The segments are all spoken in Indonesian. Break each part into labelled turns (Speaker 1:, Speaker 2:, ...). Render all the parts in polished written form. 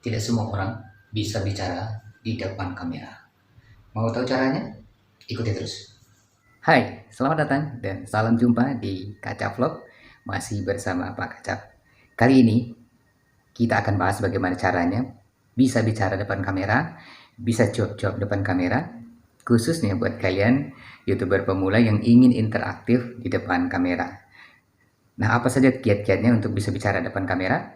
Speaker 1: Tidak semua orang bisa bicara di depan kamera. Mau tahu caranya? Ikuti terus. Hai, selamat datang dan salam jumpa di Kaca Vlog. Masih bersama Pak Kacap. Kali ini kita akan bahas bagaimana caranya bisa bicara depan kamera, bisa jawab depan kamera, khususnya buat kalian YouTuber pemula yang ingin interaktif di depan kamera. Nah, apa saja kiat-kiatnya untuk bisa bicara depan kamera?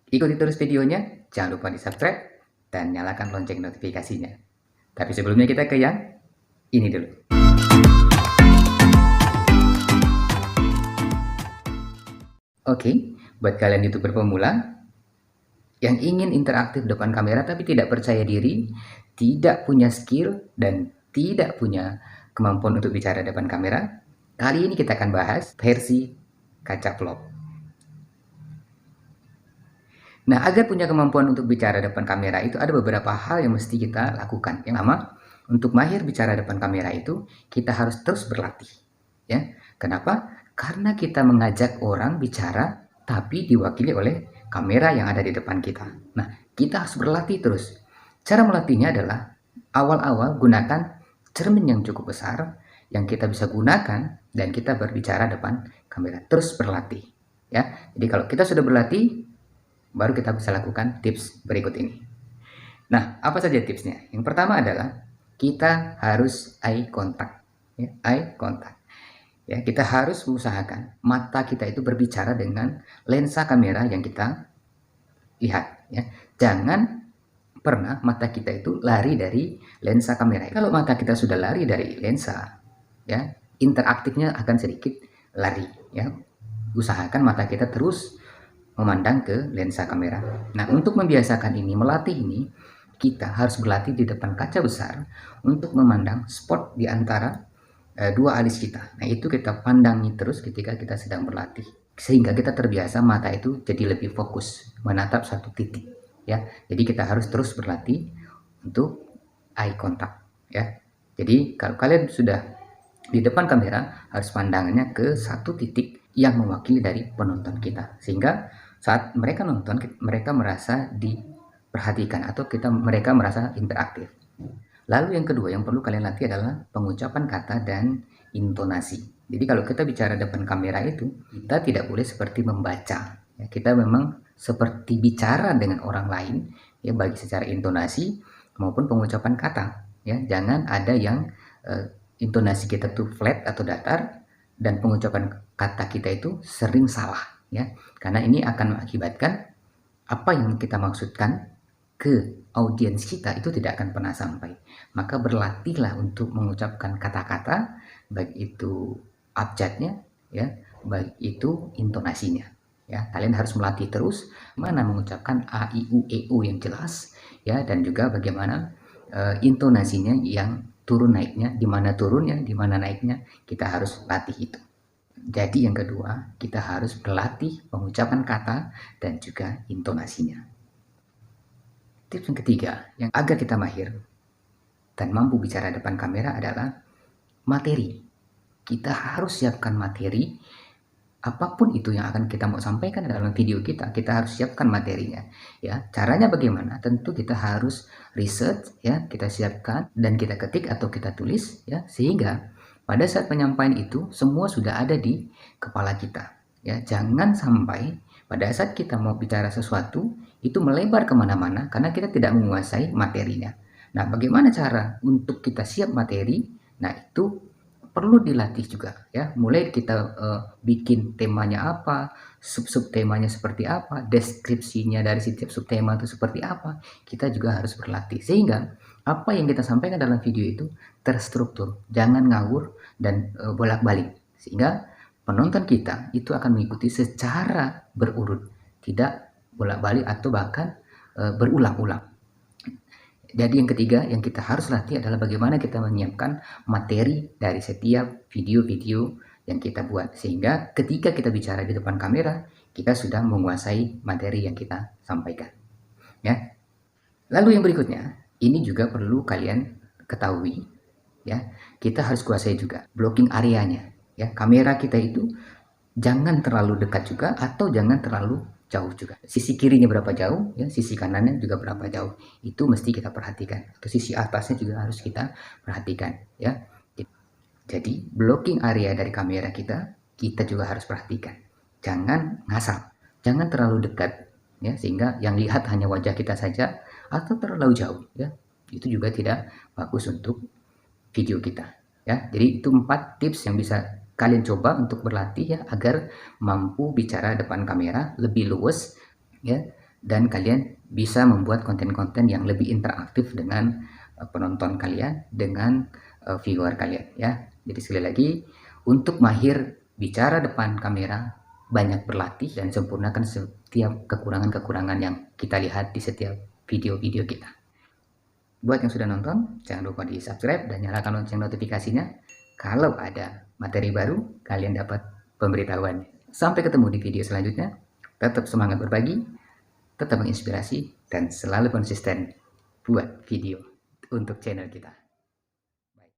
Speaker 1: Ikuti terus videonya, jangan lupa di subscribe dan nyalakan lonceng notifikasinya. Tapi sebelumnya kita ke yang ini dulu. Oke, buat kalian YouTuber pemula yang ingin interaktif depan kamera tapi tidak percaya diri, tidak punya skill, dan tidak punya kemampuan untuk bicara depan kamera, kali ini kita akan bahas versi Kaca Vlog. Nah, agar punya kemampuan untuk bicara depan kamera itu ada beberapa hal yang mesti kita lakukan. Yang pertama, untuk mahir bicara depan kamera itu kita harus terus berlatih. Ya, kenapa? Karena kita mengajak orang bicara tapi diwakili oleh kamera yang ada di depan kita. Nah, kita harus berlatih terus. Cara melatihnya adalah awal-awal gunakan cermin yang cukup besar yang kita bisa gunakan dan kita berbicara depan kamera. Terus berlatih. Ya, jadi kalau kita sudah berlatih, baru kita bisa lakukan tips berikut ini. Nah, apa saja tipsnya? Yang pertama adalah kita harus eye contact. Ya, eye contact. Ya, kita harus mengusahakan mata kita itu berbicara dengan lensa kamera yang kita lihat. Ya, jangan pernah mata kita itu lari dari lensa kamera. Kalau mata kita sudah lari dari lensa, ya interaktifnya akan sedikit lari. Ya, usahakan mata kita terus memandang ke lensa kamera. Nah, untuk membiasakan ini, melatih ini, kita harus berlatih di depan kaca besar untuk memandang spot di antara dua alis kita. Nah, itu kita pandangi terus ketika kita sedang berlatih. Sehingga kita terbiasa mata itu jadi lebih fokus menatap satu titik. Ya, jadi kita harus terus berlatih untuk eye contact. Ya, jadi kalau kalian sudah di depan kamera, harus pandangannya ke satu titik yang mewakili dari penonton kita. Sehingga saat mereka nonton, mereka merasa diperhatikan atau mereka merasa interaktif. Lalu yang kedua yang perlu kalian latih adalah pengucapan kata dan intonasi. Jadi kalau kita bicara depan kamera itu, kita tidak boleh seperti membaca. Ya, kita memang seperti bicara dengan orang lain, ya baik secara intonasi maupun pengucapan kata. Ya, jangan ada yang intonasi kita tuh flat atau datar dan pengucapan kata kita itu sering salah. Ya, karena ini akan mengakibatkan apa yang kita maksudkan ke audiens kita itu tidak akan pernah sampai. Maka berlatihlah untuk mengucapkan kata-kata, baik itu abjadnya, ya, baik itu intonasinya. Ya, kalian harus melatih terus mana mengucapkan a, i, u, e, u yang jelas, ya, dan juga bagaimana intonasinya yang turun naiknya, di mana turunnya, di mana naiknya, kita harus latih itu. Jadi yang kedua, kita harus berlatih pengucapan kata dan juga intonasinya. Tips yang ketiga, yang agar kita mahir dan mampu bicara depan kamera adalah materi. Kita harus siapkan materi, apapun itu yang akan kita mau sampaikan dalam video kita harus siapkan materinya. Ya, caranya bagaimana? Tentu kita harus research, ya, kita siapkan dan kita ketik atau kita tulis, ya, sehingga pada saat penyampaian itu semua sudah ada di kepala kita. Ya, jangan sampai pada saat kita mau bicara sesuatu itu melebar kemana-mana karena kita tidak menguasai materinya. Nah, bagaimana cara untuk kita siap materi? Nah, itu perlu dilatih juga, ya. Mulai kita bikin temanya apa, sub temanya seperti apa, deskripsinya dari setiap subtema itu seperti apa. Kita juga harus berlatih sehingga apa yang kita sampaikan dalam video itu terstruktur, jangan ngawur dan bolak-balik, sehingga penonton kita itu akan mengikuti secara berurut, tidak bolak-balik atau bahkan berulang-ulang. Jadi yang ketiga yang kita harus latih adalah bagaimana kita menyiapkan materi dari setiap video-video yang kita buat, sehingga ketika kita bicara di depan kamera kita sudah menguasai materi yang kita sampaikan, ya. Lalu yang berikutnya, ini juga perlu kalian ketahui, ya, kita harus kuasai juga blocking areanya, ya. Kamera kita itu jangan terlalu dekat juga atau jangan terlalu jauh juga. Sisi kirinya berapa jauh, ya, sisi kanannya juga berapa jauh. Itu mesti kita perhatikan. Atau sisi atasnya juga harus kita perhatikan, ya. Jadi blocking area dari kamera kita juga harus perhatikan. Jangan ngasal, jangan terlalu dekat, ya, sehingga yang lihat hanya wajah kita saja, atau terlalu jauh, ya. Itu juga tidak bagus untuk video kita, ya. Jadi itu 4 tips yang bisa kalian coba untuk berlatih, ya, agar mampu bicara depan kamera lebih luwes, ya, dan kalian bisa membuat konten-konten yang lebih interaktif dengan penonton kalian, dengan viewer kalian, ya. Jadi sekali lagi, untuk mahir bicara depan kamera, banyak berlatih dan sempurnakan setiap kekurangan-kekurangan yang kita lihat di setiap video-video kita. Buat yang sudah nonton, jangan lupa di subscribe dan nyalakan lonceng notifikasinya. Kalau ada materi baru, kalian dapat pemberitahuan. Sampai ketemu di video selanjutnya. Tetap semangat berbagi, tetap menginspirasi, dan selalu konsisten buat video untuk channel kita.